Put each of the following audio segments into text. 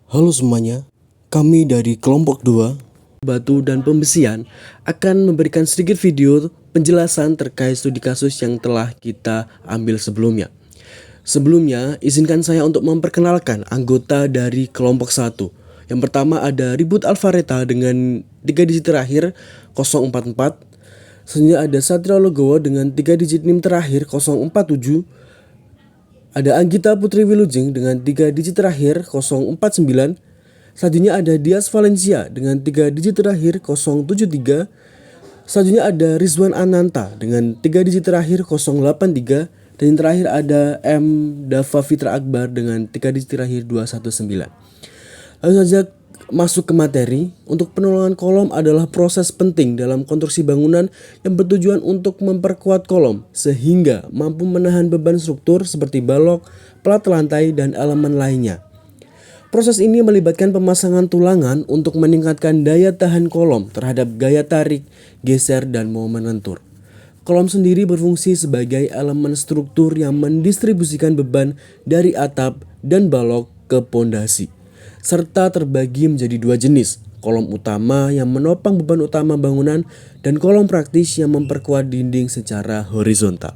Halo semuanya, kami dari kelompok 2 Batu dan Pembesian akan memberikan sedikit video penjelasan terkait studi kasus yang telah kita ambil sebelumnya. Sebelumnya, izinkan saya untuk memperkenalkan anggota dari kelompok 1. Yang pertama ada Ribut Alvareta dengan 3 digit terakhir 044. Selanjutnya ada Satria Logowo dengan 3 digit NIM terakhir 047. Ada Anggita Putri Wilujeng dengan 3 digit terakhir 049. Selanjutnya ada Dias Valencia dengan 3 digit terakhir 073. Selanjutnya ada Rizwan Ananta dengan 3 digit terakhir 083. Dan yang terakhir ada M. Dava Fitra Akbar dengan 3 digit terakhir 219. Langsung saja masuk ke materi. Untuk penolongan kolom adalah proses penting dalam konstruksi bangunan yang bertujuan untuk memperkuat kolom sehingga mampu menahan beban struktur seperti balok, plat lantai, dan elemen lainnya. Proses ini melibatkan pemasangan tulangan untuk meningkatkan daya tahan kolom terhadap gaya tarik, geser, dan momen lentur. Kolom sendiri berfungsi sebagai elemen struktur yang mendistribusikan beban dari atap dan balok ke pondasi, serta terbagi menjadi dua jenis, kolom utama yang menopang beban utama bangunan dan kolom praktis yang memperkuat dinding secara horizontal.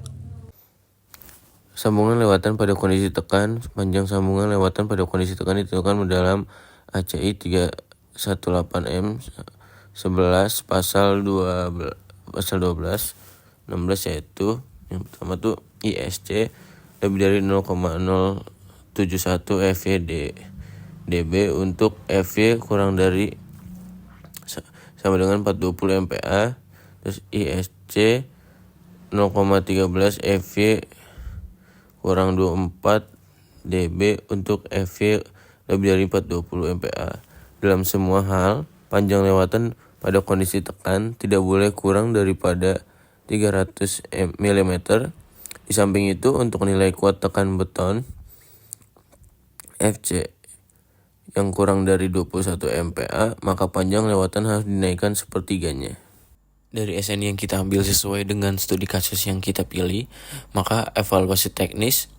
Sambungan lewatan pada kondisi tekan. Panjang sambungan lewatan pada kondisi tekan ditentukan dalam ACI 318M 11 pasal 12 16, yaitu yang pertama tuh ISC lebih dari 0,071 dB untuk FY kurang dari sama dengan 420 MPa. Terus ISC 0,13 FY kurang 24 dB untuk FY lebih dari 420 MPa. Dalam semua hal, panjang lewatan pada kondisi tekan tidak boleh kurang daripada 300 mm. Di samping itu, untuk nilai kuat tekan beton FC yang kurang dari 21 MPa, maka panjang lewatan harus dinaikkan sepertiganya. Dari SNI yang kita ambil sesuai dengan studi kasus yang kita pilih, maka evaluasi teknis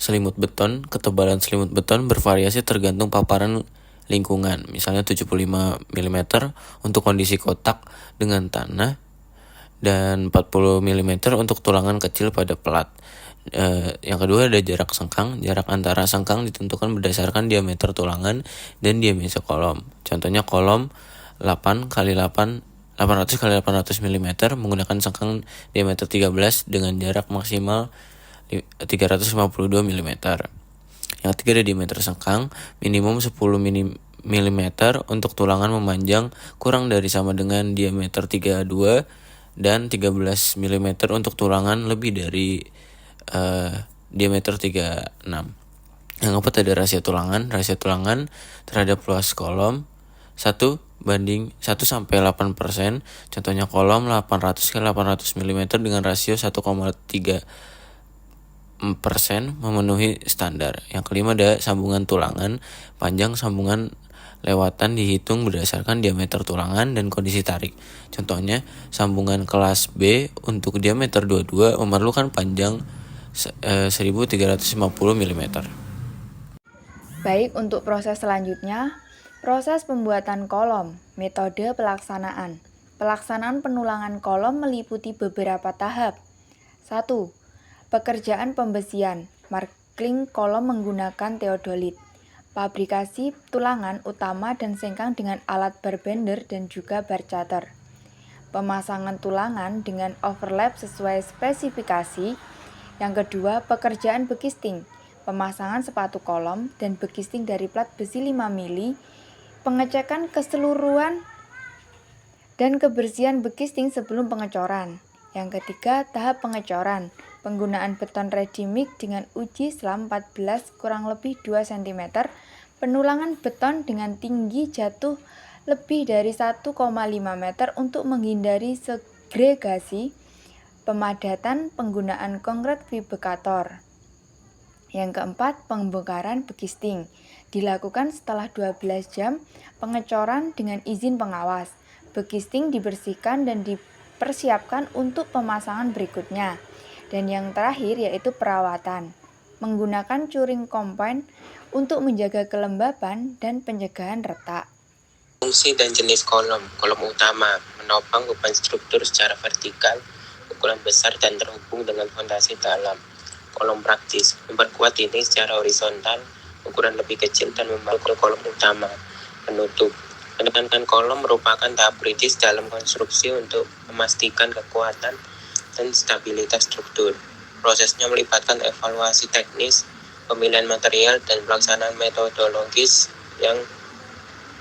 selimut beton, ketebalan selimut beton bervariasi tergantung paparan lingkungan. Misalnya 75 mm untuk kondisi kotak dengan tanah dan 40 mm untuk tulangan kecil pada plat. Yang kedua ada jarak sengkang. Jarak antara sengkang ditentukan berdasarkan diameter tulangan dan diameter kolom. Contohnya kolom 8 x 800 x 800 mm menggunakan sengkang diameter 13 dengan jarak maksimal 352 mm. Yang ketiga ada diameter sengkang minimum 10 mm untuk tulangan memanjang kurang dari sama dengan diameter 32 dan 13 mm untuk tulangan lebih dari diameter 36. Yang keempat ada rasio tulangan. Rasio tulangan terhadap luas kolom 1 sampai 8%. Contohnya kolom 800 x 800 mm dengan rasio 1,3% memenuhi standar. Yang kelima ada sambungan tulangan. Panjang sambungan lewatan dihitung berdasarkan diameter tulangan dan kondisi tarik. Contohnya sambungan kelas B untuk diameter 22 memerlukan panjang 1350 mm. Baik, untuk proses selanjutnya, proses pembuatan kolom, metode pelaksanaan. Pelaksanaan penulangan kolom meliputi beberapa tahap. 1. Pekerjaan pembesian, marking kolom menggunakan teodolit. Fabrikasi tulangan utama dan sengkang dengan alat bar bender dan juga bar cutter. Pemasangan tulangan dengan overlap sesuai spesifikasi. Yang kedua, pekerjaan bekisting, pemasangan sepatu kolom dan bekisting dari plat besi 5 mili, pengecekan keseluruhan dan kebersihan bekisting sebelum pengecoran. Yang ketiga, tahap pengecoran, penggunaan beton ready mix dengan uji selam 14 kurang lebih 2 cm, penulangan beton dengan tinggi jatuh lebih dari 1,5 meter untuk menghindari segregasi, pemadatan penggunaan konkret fibekator. Yang keempat, pembongkaran bekisting dilakukan setelah 12 jam pengecoran dengan izin pengawas. Bekisting dibersihkan dan dipersiapkan untuk pemasangan berikutnya. Dan yang terakhir yaitu perawatan. menggunakan curing combine untuk menjaga kelembapan dan pencegahan retak. Fungsi dan jenis kolom. Kolom utama menopang beban struktur secara vertikal, ukuran besar dan terhubung dengan fondasi dalam. Kolom praktis memperkuat dinding secara horizontal, ukuran lebih kecil dan membangun kolom utama. Penutup. Penekanan kolom merupakan tahap kritis dalam konstruksi untuk memastikan kekuatan dan stabilitas struktur. Prosesnya melibatkan evaluasi teknis, pemilihan material, dan pelaksanaan metodologis yang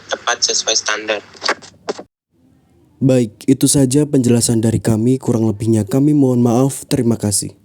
tepat sesuai standar. Baik, itu saja penjelasan dari kami. Kurang lebihnya kami mohon maaf. Terima kasih.